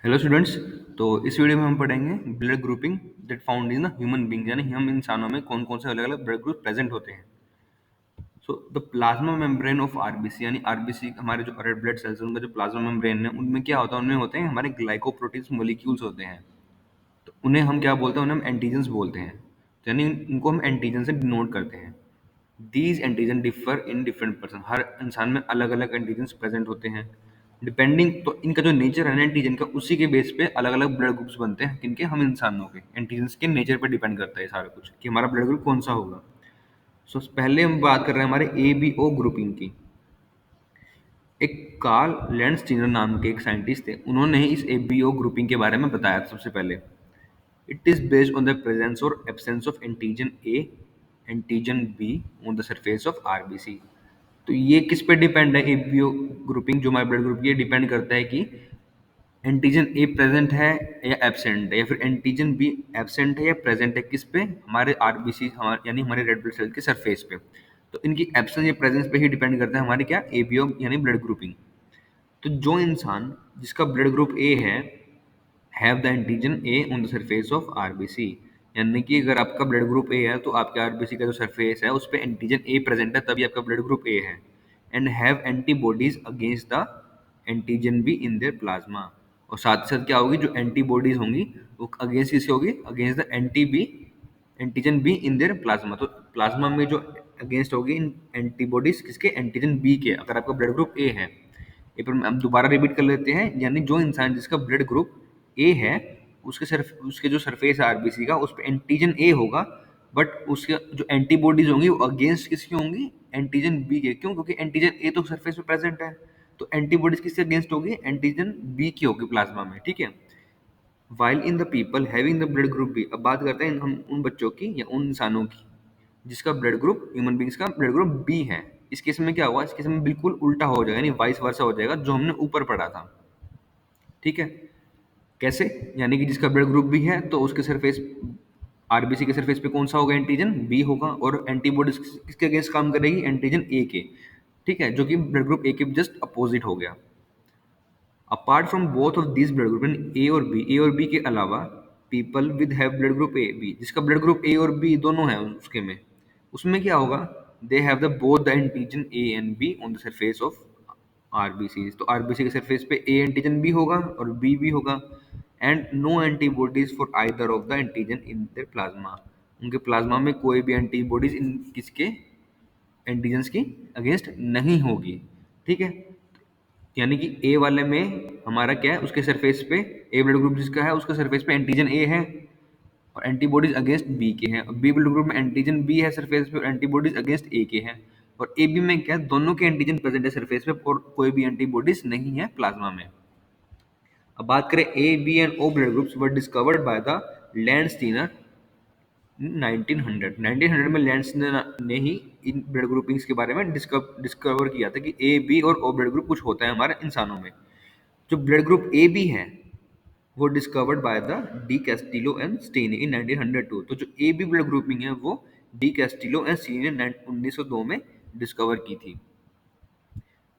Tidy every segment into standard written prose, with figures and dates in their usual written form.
Hello students. तो इस video में हम पढ़ेंगे blood grouping that found in human being, यानी हम इंसानों में कौन कौन से अलग अलग ब्लड ग्रुप प्रेजेंट होते हैं। So the plasma membrane of RBC, यानी आरबीसी हमारे जो रेड ब्लड सेल्स हैं उनका जो प्लाज्मा मेम्ब्रेन है उनमें क्या होता है, उनमें होते हैं हमारे ग्लाइकोप्रोटीन्स मॉलिक्यूल्स होते हैं। तो उन्हें हम क्या बोलते हैं, उन्हें हम एंटीजन्स बोलते हैं। तो यानी उनको हम एंटीजन से डिनोट करते हैं। These antigen differ in different person, हर इंसान में अलग अलग एंटीजन प्रेजेंट होते हैं डिपेंडिंग। तो इनका जो नेचर है ना एंटीजन का, उसी के बेस पे अलग अलग ब्लड ग्रुप्स बनते हैं। किनके? हम इंसानों के एंटीजन के नेचर पे डिपेंड करता है सारा कुछ कि हमारा ब्लड ग्रुप कौन सा होगा। सो पहले हम बात कर रहे हैं हमारे ए बी ओ ग्रुपिंग की। एक कार्ल लैंडस्टीनर नाम के एक साइंटिस्ट थे, उन्होंने ही इस ए बी ओ ग्रुपिंग के बारे में बताया था सबसे पहले। It is based on the presence or absence of antigen A, antigen B on the surface of RBC। तो ये किस पे डिपेंड है? एबीओ ग्रुपिंग जो हमारे ब्लड ग्रुप की डिपेंड करता है कि एंटीजन ए प्रेजेंट है या एब्सेंट है, या फिर एंटीजन बी एब्सेंट है या प्रेजेंट है। किस पे? हमारे आरबीसी, हमारे यानी हमारे रेड ब्लड सेल के सरफेस पे। तो इनकी एब्सेंस या प्रेजेंस पे ही डिपेंड करता है हमारे क्या, एबीओ यानी ब्लड ग्रुपिंग। तो जो इंसान जिसका ब्लड ग्रुप ए है, have the antigen A on the surface of RBC, यानी कि अगर आपका ब्लड ग्रुप ए है तो आपके आरबीसी का जो सरफेस है उस पर एंटीजन ए प्रेजेंट है, तभी आपका ब्लड ग्रुप ए है। And have antibodies against the antigen be in their plasma. और साथ ही साथ क्या होगी, जो एंटीबॉडीज होंगी वो अगेंस्ट किससे होगी? Against the antigen be in their plasma. तो प्लाज्मा में जो अगेंस्ट होगी एंटीबॉडीज किसके? एंटीजन बी के, अगर आपका ब्लड ग्रुप ए है। एक बार हम दोबारा रिपीट कर लेते हैं, यानी जो इंसान जिसका ब्लड ग्रुप ए है, उसके जो सरफेस है आरबीसी का, उस पर एंटीजन ए होगा। बट उसके जो एंटीबॉडीज होंगी वो अगेंस्ट किसकी होंगी? एंटीजन बी के। क्यों? क्योंकि एंटीजन ए तो सरफेस पे प्रेजेंट है। तो एंटीबॉडीज किसके अगेंस्ट होगी? एंटीजन बी की होगी प्लाज्मा में। ठीक है। While in the people having the blood group B, अब बात करते हैं हम उन बच्चों की या उन इंसानों की जिसका ब्लड ग्रुप, ह्यूमन बींग्स का ब्लड ग्रुप बी है। इस केस में क्या हुआ? इस केस में बिल्कुल उल्टा हो जाएगा, यानी वाइस वर्सा हो जाएगा जो हमने ऊपर पढ़ा था। ठीक है। कैसे? यानी कि जिसका ब्लड ग्रुप बी है तो उसके सरफेस, आरबीसी के सरफेस पे कौन सा होगा? एंटीजन बी होगा। और एंटीबॉडीज किसके अगेंस्ट काम करेगी? एंटीजन ए के। ठीक है, जो कि ब्लड ग्रुप ए के जस्ट अपोजिट हो गया। Apart from both of this blood group, A और बी के अलावा, people with have blood group A B, जिसका ब्लड ग्रुप ए और बी दोनों है उसके में, उसमें क्या होगा? They have the both the antigen A and B on the surface of RBC. तो आरबीसी के सरफेस पे ए एंटीजन बी होगा और बी भी होगा। And no antibodies for either of the antigen in their plasma, उनके plasma में कोई भी एंटीबॉडीज इन किसके एंटीजन्स की अगेंस्ट नहीं होगी। ठीक है। यानी कि ए वाले में हमारा क्या है, उसके सरफेस पे ए ब्लड ग्रुप जिसका है उसके सरफेस पे एंटीजन ए है और एंटीबॉडीज अगेंस्ट बी के हैं। और बी ब्लड ग्रुप में एंटीजन बी है सरफेस पे और एंटीबॉडीज अगेंस्ट ए के हैं। और ए बी में क्या है, दोनों के एंटीजन प्रेजेंट है सरफेस पे और कोई भी एंटीबॉडीज नहीं है प्लाज्मा में। अब बात करें A B and O blood groups were discovered by the Landsteiner 1900 में लैंडस्टीनर ने ही इन ब्लड ग्रुपिंग्स के बारे में डिस्कवर किया था कि ए बी और ओ ब्लड ग्रुप कुछ होता है हमारे इंसानों में। जो ब्लड ग्रुप ए बी है वो discovered by the de Castello and Steni in 1902। तो जो ए बी ब्लड ग्रुपिंग है वो डी कैस्टिलो एंड स्टेनी ने 1902 में डिस्कवर की थी।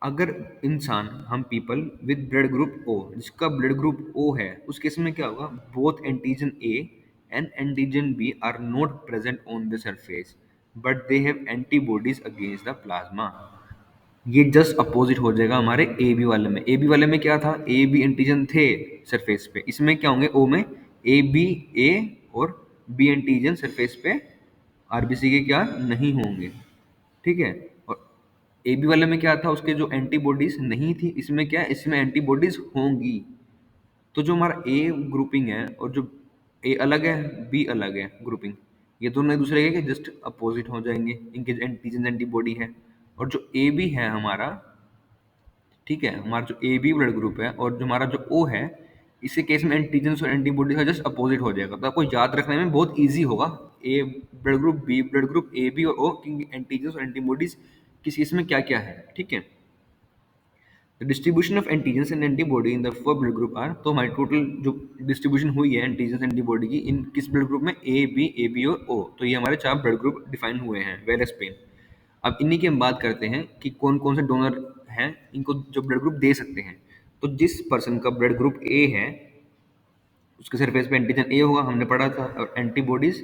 अगर इंसान, हम people with blood group O, जिसका ब्लड ग्रुप ओ है, उस केस में क्या होगा? Both antigen A and antigen B are not present on the surface but they have antibodies against the plasma. ये जस्ट अपोजिट हो जाएगा हमारे ए बी वाले में। ए बी वाले में क्या था? ए बी एंटीजन थे सरफेस पे। इसमें क्या होंगे? ओ में ए बी ए और बी एंटीजन सरफेस पे आरबीसी के क्या नहीं होंगे। ठीक है। और ए बी वाले में क्या था? उसके जो एंटीबॉडीज नहीं थी, इसमें क्या है? इसमें एंटीबॉडीज होंगी। तो जो हमारा ए ग्रुपिंग है और जो ए अलग है बी अलग है ग्रुपिंग, ये दोनों एक दूसरे के जस्ट अपोजिट हो जाएंगे, इनके एंटीजन एंटीबॉडी है। और जो ए बी है हमारा, ठीक है, हमारा जो ए बी ब्लड ग्रुप है और जो हमारा जो ओ है, इसी केस में एंटीजन्स और एंटीबॉडीज का जस्ट अपोजिट हो जाएगा। तो आपको याद रखने में बहुत ईजी होगा, A blood group, B blood group, A B और ओ की एंटीजन्स और एंटीबॉडीज किस केस में क्या क्या है। ठीक है। The distribution of antigens and antibody in the four blood group are, तो हमारी टोटल जो डिस्ट्रीब्यूशन हुई है एंटीजन्स एंटीबॉडी की इन किस ब्लड ग्रुप में? ए बी और ओ। तो ये हमारे चार ब्लड ग्रुप डिफाइन हुए हैं, वेल एक्सप्लेन। अब इन्हीं की हम बात करते हैं कि कौन कौन से डोनर हैं इनको जो ब्लड ग्रुप दे सकते हैं। तो जिस पर्सन का ब्लड ग्रुप ए है उसके सरफेस पे एंटीजन ए होगा, हमने पढ़ा था, और एंटीबॉडीज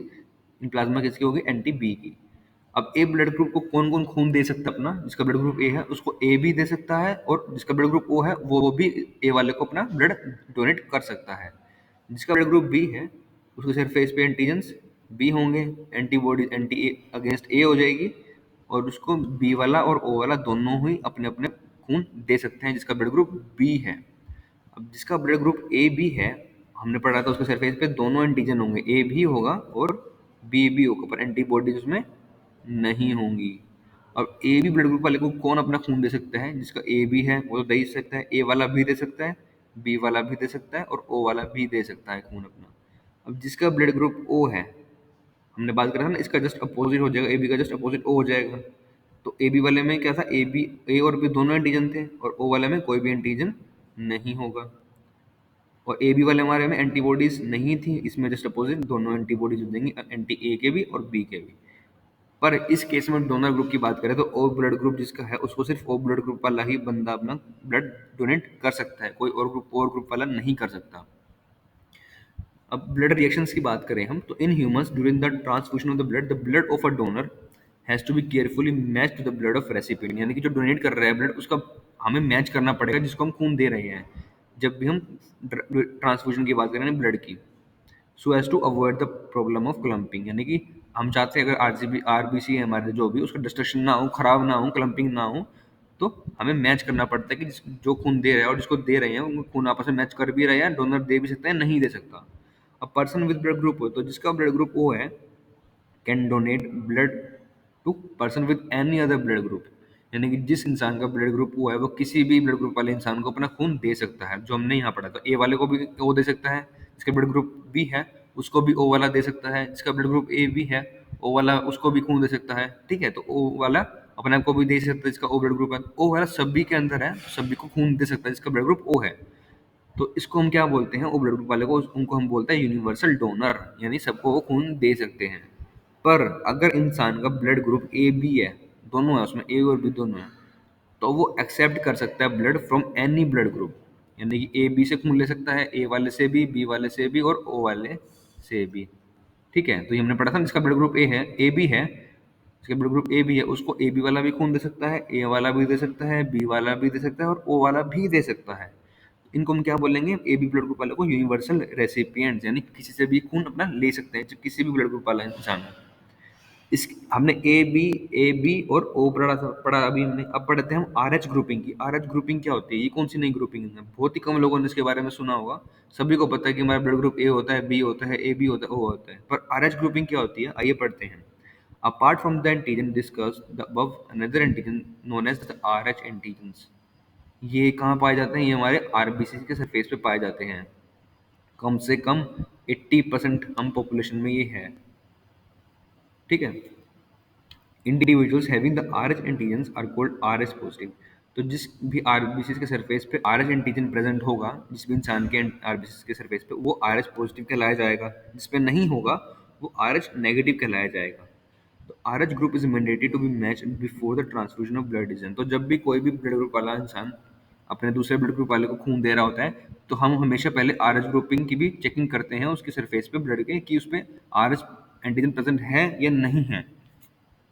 इन प्लाज्मा किसकी होगी, एंटी बी की। अब ए ब्लड ग्रुप को कौन कौन खून दे सकता है अपना, जिसका ब्लड ग्रुप ए है उसको ए भी दे सकता है, और जिसका ब्लड ग्रुप ओ है वो भी ए वाले को अपना ब्लड डोनेट कर सकता है। जिसका ब्लड ग्रुप बी है उसके सरफेस पे एंटीजन्स बी होंगे, एंटीबॉडी एंटी ए अगेंस्ट ए हो जाएगी, और उसको बी वाला और ओ वाला दोनों ही अपने अपने खून दे सकते हैं जिसका ब्लड ग्रुप बी है। अब जिसका ब्लड ग्रुप ए बी है, हमने पढ़ा था उसके सरफेस पे दोनों एंटीजन होंगे, ए भी होगा और बी भी होगा, पर एंटीबॉडीज उसमें नहीं होंगी। अब ए बी ब्लड ग्रुप वाले को कौन अपना खून दे सकता है, जिसका ए बी है वो तो दे ही सकता है, ए वाला भी दे सकता है, बी वाला भी दे सकता है, और ओ वाला भी दे सकता है खून अपना। अब जिसका ब्लड ग्रुप ओ है, हमने बात करा था ना, इसका जस्ट अपोजिट हो जाएगा, ए बी का जस्ट अपोजिट ओ हो जाएगा। तो ए बी वाले में क्या था, ए बी ए और बी दोनों एंटीजन थे, और ओ वाले में कोई भी एंटीजन नहीं होगा। और ए बी वाले हमारे में एंटीबॉडीज नहीं थी, इसमें जस्ट अपोजिट दोनों एंटीबॉडीज देंगी, एंटी ए के भी और बी के भी। पर इस केस में डोनर ग्रुप की बात करें तो ओ ब्लड ग्रुप जिसका है उसको सिर्फ ओ ब्लड ग्रुप वाला ही बंदा अपना ब्लड डोनेट कर सकता है, कोई और ग्रुप वाला नहीं कर सकता। अब ब्लड रिएक्शंस की बात करें हम, तो in humans during the transfusion of the blood of a donor has to be carefully match to the blood of recipient, यानी कि जो डोनेट कर रहा है ब्लड उसका हमें मैच करना पड़ेगा जिसको हम खून दे रहे हैं, जब भी हम ट्रांसफ्यूजन की बात करें ब्लड की, so as to avoid the problem of clumping, यानी कि हम चाहते हैं अगर आरजीबी आरबीसी है हमारे जो भी उसका डिस्ट्रक्शन ना हो, खराब ना हो, क्लम्पिंग ना हो, तो हमें मैच करना पड़ता है कि जो खून दे रहा है और जिसको दे रहे हैं वो खून आपस में मैच कर भी रहे हैं, डोनर दे भी सकता है नहीं दे सकता। अब पर्सन विद ब्लड ग्रुप हो, तो जिसका ब्लड ग्रुप ओ है can donate blood to person with any other blood group, यानी कि जिस इंसान का ब्लड ग्रुप ओ है वो किसी भी ब्लड ग्रुप वाले इंसान को अपना खून दे सकता है, जो हमने यहाँ पढ़ा था। ए वाले को भी ओ दे सकता है, जिसका ब्लड ग्रुप बी है उसको भी ओ वाला दे सकता है, जिसका ब्लड ग्रुप ए भी है ओ वाला उसको भी खून दे सकता है। ठीक है, तो ओ वाला अपने आप को भी दे सकता है जिसका ओ ब्लड ग्रुप है, ओ वाला सभी के अंदर है, सभी को खून दे सकता है जिसका ब्लड ग्रुप ओ है। तो इसको हम क्या बोलते हैं, ओ ब्लड ग्रुप वाले को उनको हम बोलते हैं यूनिवर्सल डोनर, यानी सबको वो खून दे सकते हैं। पर अगर इंसान का ब्लड ग्रुप ए बी है, दोनों है उसमें ए और बी दोनों है, तो वो एक्सेप्ट कर सकता है blood from any blood group, यानी कि ए बी से खून ले सकता है, ए वाले से भी, बी वाले से भी और ओ वाले से भी। ठीक है, तो ये हमने पढ़ा था जिसका ब्लड ग्रुप ए है, ए बी है, जिसका ब्लड ग्रुप ए बी है उसको ए बी वाला भी खून दे सकता है, ए वाला भी दे सकता है, बी वाला भी दे सकता है और ओ वाला भी दे सकता है। इनको हम क्या बोलेंगे, ए बी ब्लड ग्रुप वाले को यूनिवर्सल रेसिपिएंट्स, यानी किसी से भी खून अपना ले सकते हैं, जो किसी भी ब्लड ग्रुप वाला इंसान है। इस हमने ए बी और ओ पढ़ा अभी हमने। अब पढ़ते हैं हम आर एच ग्रुपिंग की। आर एच ग्रुपिंग क्या होती है, ये कौन सी नई ग्रुपिंग है, बहुत ही कम लोगों ने इसके बारे में सुना होगा। सभी को पता है कि हमारा ब्लड ग्रुप ए होता है, बी होता है, ए बी होता है, ओ होता है, पर आर एच ग्रुपिंग क्या होती है, आइए पढ़ते हैं। Apart from the antigen discuss the above another antigen known as the R H antigens, ये कहाँ पाए जाते हैं, ये हमारे आरबीसी के सरफेस पे पाए जाते हैं। कम से कम 80% हम पॉपुलेशन में ये है। ठीक है, individuals having the R H antigens are called R H positive. तो जिस भी आरबीसी के सरफेस पे आर एच एंटीजन प्रेजेंट होगा, जिस भी इंसान के आरबीसी के सरफेस पे, वो आर एच पॉजिटिव कहलाया जाएगा, जिस पे नहीं होगा वो आर एच नेगेटिव कहलाया जाएगा। तो R H group is mandatory to be match before the transfusion of blood डिजन। तो जब भी कोई भी ब्लड ग्रुप वाला इंसान अपने दूसरे ब्लड ग्रुप वाले को खून दे रहा होता है, तो हम हमेशा पहले आर एच ग्रुपिंग की भी चेकिंग करते हैं उसके सरफेस पे ब्लड के, कि उस पे आर एच एंटीजन प्रेजेंट है या नहीं है।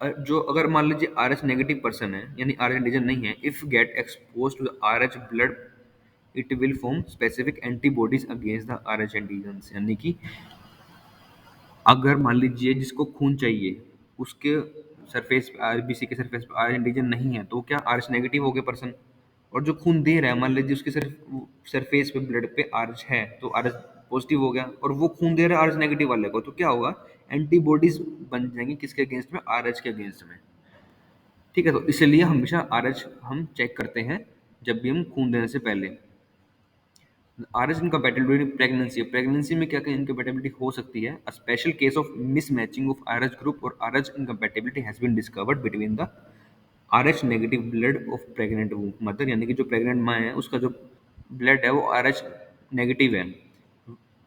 जो अगर मान लीजिए आर एच नेगेटिव पर्सन है, यानी आर एच एंटीजन नहीं है, if get expose to the R H blood it will form specific antibodies against the R H antigen, यानी कि अगर मान लीजिए जिसको खून चाहिए उसके सरफेस पे, आरबीसी के सरफेस पे आर एंटीजन नहीं है, तो क्या आर एच नेगेटिव हो गया पर्सन। और जो खून दे रहा है मान लीजिए उसके सरफेस पे ब्लड पे आर एच है, तो आर एच पॉजिटिव हो गया, और वो खून दे रहा है आर एच नेगेटिव वाले को, तो क्या होगा, एंटीबॉडीज बन जाएंगी किसके अगेंस्ट में, आर एच के अगेंस्ट में। ठीक है, तो इसलिए हमेशा आर एच हम चेक करते हैं जब भी हम खून देने से पहले। R H incompatibility pregnancy, pregnancy में क्या क्या इनकम्पैटिबिलिटी हो सकती है। A special case of mismatching of R H group और R H incompatibility has been discovered between the R H negative blood of pregnant mother, यानी कि जो प्रेग्नेंट माँ है उसका जो ब्लड है वो आर एच नेगेटिव है,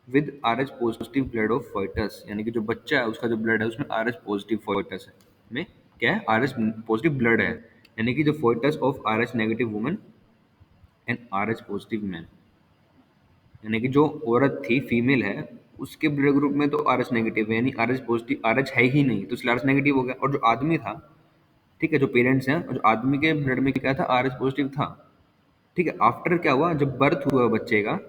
with are H positive blood of foetus, यानी कि जो बच्चा है उसका जो ब्लड है उसमें आर एच पॉजिटिव फोइटस है, में क्या है, आर एच पॉजिटिव ब्लड है, यानी कि जो foetus of R H negative woman and are H positive man. यानी कि जो औरत थी, फीमेल है, उसके ब्लड ग्रुप में तो आर एच नेगेटिव है, यानी are H positive, R H है ही नहीं, तो इसलिए आर एच नेगेटिव हो गया। और जो आदमी था, ठीक है, जो पेरेंट्स हैं, और जो आदमी के ब्लड में क्या था, आर एच पॉजिटिव था। ठीक है, आफ्टर क्या हुआ, जब बर्थ हुआ बच्चे का,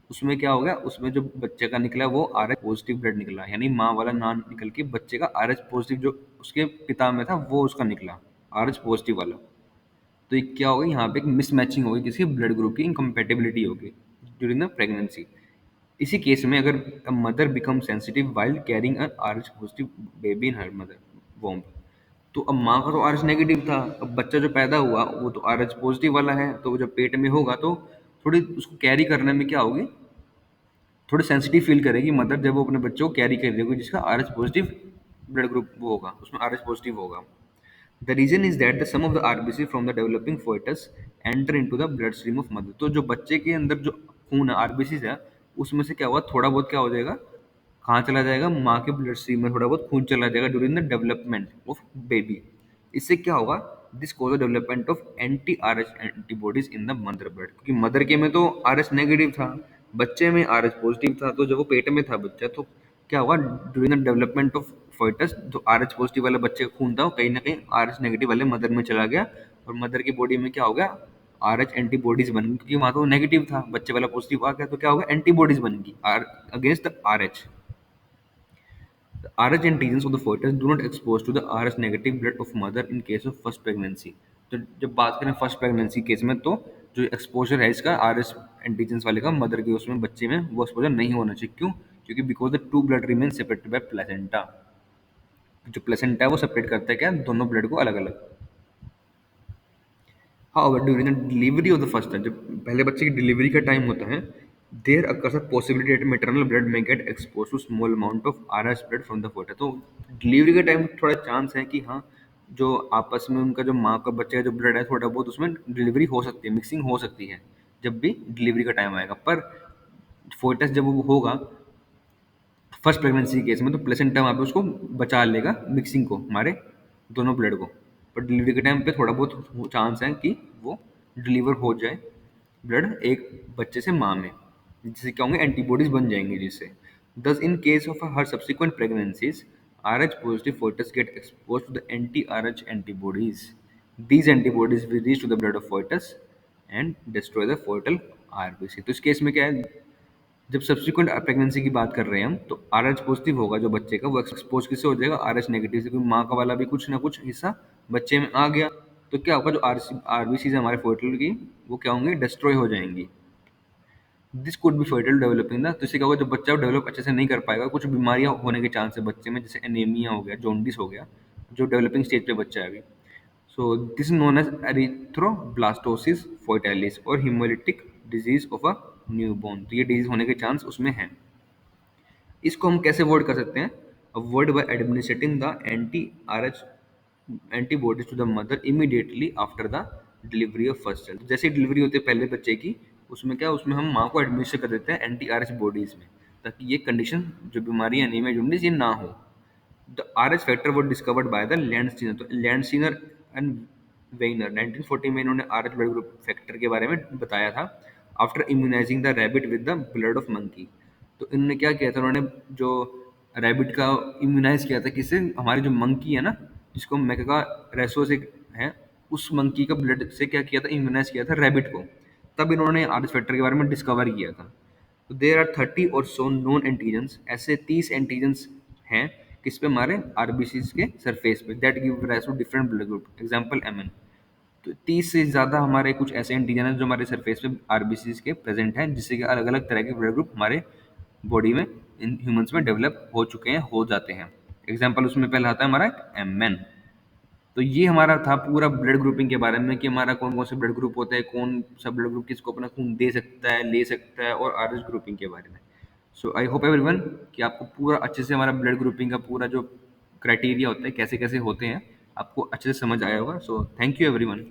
उसमें क्या हो गया, उसमें जो बच्चे का निकला वो आर एच पॉजिटिव ब्लड निकला, यानी माँ वाला नाम निकल के बच्चे का आर एच पॉजिटिव जो उसके पिता में था वो उसका निकला, आर एच पॉजिटिव वाला। तो ये क्या होगा, यहाँ पे एक मिसमैचिंग होगी, किसी ब्लड ग्रुप की इनकम्पेटिबिलिटी होगी ड्यूरिंग द प्रेगनेंसी। इसी केस में अगर mother become sensitive while carrying an R H positive baby in her mother womb, तो अब माँ का तो आर एच नेगेटिव था, अब बच्चा जो पैदा हुआ वो तो आर एच पॉजिटिव वाला है, तो वो जब पेट में होगा तो थोड़ी उसको कैरी करने में क्या होगी, थोड़ी सेंसिटिव फील करेगी मदर, जब वो अपने बच्चे को कैरी कर रही होगी जिसका are H positive blood group वो होगा, उसमें आर एच पॉजिटिव होगा। The reason is that the some of the RBC from the developing fetus enter into the bloodstream of mother। तो जो बच्चे के अंदर जो खून है, आरबीसी है, उसमें से क्या हुआ, थोड़ा बहुत क्या हो जाएगा, कहाँ चला जाएगा, माँ के ब्लड स्ट्रीम में थोड़ा बहुत खून चला जाएगा during the development of baby. इससे क्या होगा, this cause the development of anti R H antibodies in the mother blood, क्योंकि मदर के में तो आर एच नेगेटिव था, बच्चे में आर एच पॉजिटिव था, तो जब वो पेट में था बच्चा, तो क्या हुआ, during the development of foetus जो आर एच पॉजिटिव वाला बच्चे का खून था वो कहीं ना कहीं आर एच नेगेटिव वाले मदर में चला गया, और मदर की बॉडी में क्या हो गया, आर एच एंटीबॉडीज बन गई, क्योंकि वहां तो नेगेटिव था, बच्चे वाला पॉजिटिव आ गया, तो क्या होगा, एंटीबॉडीज बन गई are against the R H. The RH antigens of the fetus do not expose to the RH negative blood of mother in case of first pregnancy। तो जब बात करें फर्स्ट प्रेगनेंसी केस में, तो जो एक्सपोजर है इसका आर एस एंटीजेंस वाले का मदर के उसमें बच्चे में, वो एक्सपोजर नहीं होना चाहिए। क्यों? क्योंकि because the two blood remain separated by placenta. जो प्लेसेंटा है वो सेपरेट करता है क्या, दोनों ब्लड को अलग अलग। However, during the delivery of the first child, जब पहले बच्चे की डिलीवरी का टाइम होता है, there occurs a possibility that maternal blood may get exposed to small amount of RS blood from the foetus। तो डिलीवरी के टाइम थोड़ा चांस है कि हाँ, जो आपस में उनका जो माँ का बच्चे का जो ब्लड है थोड़ा बहुत उसमें डिलीवरी हो सकती है, मिक्सिंग हो सकती है जब भी डिलीवरी का टाइम आएगा। पर फोएटस जब वो होगा फर्स्ट प्रेगनेंसी केस में, तो प्लेसेंटा वहाँ पे उसको बचा लेगा मिक्सिंग को, हमारे दोनों ब्लड को। पर डिलीवरी के टाइम पे थोड़ा बहुत चांस है कि वो डिलीवर हो जाए ब्लड एक बच्चे से माँ में, जिससे क्या होंगे, एंटीबॉडीज बन जाएंगे जिससे। Thus in case of her subsequent pregnancies R H positive foetus get expose to the anti R H antibodies. These antibodies will reach to the blood of foetus and destroy the foetal RBC. तो इस case में क्या है, जब subsequent pregnancy की बात कर रहे हैं हम, तो आर एच पॉजिटिव होगा जो बच्चे का, वो एक्सपोज किससे हो जाएगा, आर एच नेगेटिव से, क्योंकि माँ का वाला भी कुछ ना कुछ हिस्सा बच्चे में आ गया। तो क्या होगा, जो आरबीसी है हमारे फोइटल की, वो क्या होंगे, डिस्ट्रॉय हो जाएंगी। This could be foetal developing ना, तो इससे क्या होगा, जब बच्चा डेवलप अच्छे से नहीं कर पाएगा, कुछ बीमारियां होने के चांस है बच्चे में, जैसे एनीमिया हो गया, जॉन्डिस हो गया, जो डेवलपिंग स्टेज पे बच्चा है अभी। So this known as erythroblastosis foetalis और haemolytic disease of a newborn. तो ये डिजीज होने के चांस उसमें हैं। इसको हम कैसे अवॉइड कर सकते हैं, avoid by administrating the anti R H antibodies to the mother immediately after the delivery of first child. जैसे डिलीवरी होती है पहले बच्चे की, उसमें क्या, उसमें हम माँ को एडमिनिस्टर कर देते हैं एंटी आर एच बॉडीज में, ताकि ये कंडीशन जो बीमारी एनीमिया जॉन्डिस ये ना हो। द आर एच फैक्टर वो डिस्कवर्ड बाय द लैंडस्टीनर। तो लैंडस्टीनर एंड वेइनर 1940 में इन्होंने are H blood group factor के बारे में बताया था, after immunising the rabbit with the blood of monkey. तो इन्होंने क्या किया था, उन्होंने जो रैबिट का इम्यूनाइज किया था, किससे, हमारी जो मंकी है ना, जिसको मैका रेसो से है, उस मंकी का ब्लड से क्या किया था, इम्यूनाइज किया था रैबिट को। तब इन्होंने आर एच फैक्टर के बारे में डिस्कवर किया था। तो देर आर 30 और सो नोन एंटीजेंस, ऐसे 30 एंटीजेंस हैं किस पे, हमारे आरबीसी के सरफेस पे, that give rise to different blood group, example MN. तो 30 से ज़्यादा हमारे कुछ ऐसे एंटीजन हैं जो हमारे सरफेस पे आरबीसी के प्रेजेंट हैं, जिससे कि अलग अलग तरह के ब्लड ग्रुप हमारे बॉडी में, इन ह्यूमंस में डेवलप हो चुके हैं, हो जाते हैं। एग्जाम्पल उसमें पहला आता है हमारा एमएन। तो ये हमारा था पूरा ब्लड ग्रुपिंग के बारे में, कि हमारा कौन कौन से ब्लड ग्रुप होते हैं, कौन सा ब्लड ग्रुप किसको अपना खून दे सकता है, ले सकता है, और आर एच ग्रुपिंग के बारे में। सो आई होप एवरीवन कि आपको पूरा अच्छे से हमारा ब्लड ग्रुपिंग का पूरा जो क्राइटेरिया होता है, कैसे कैसे होते हैं, आपको अच्छे से समझ आया होगा। So thank you everyone.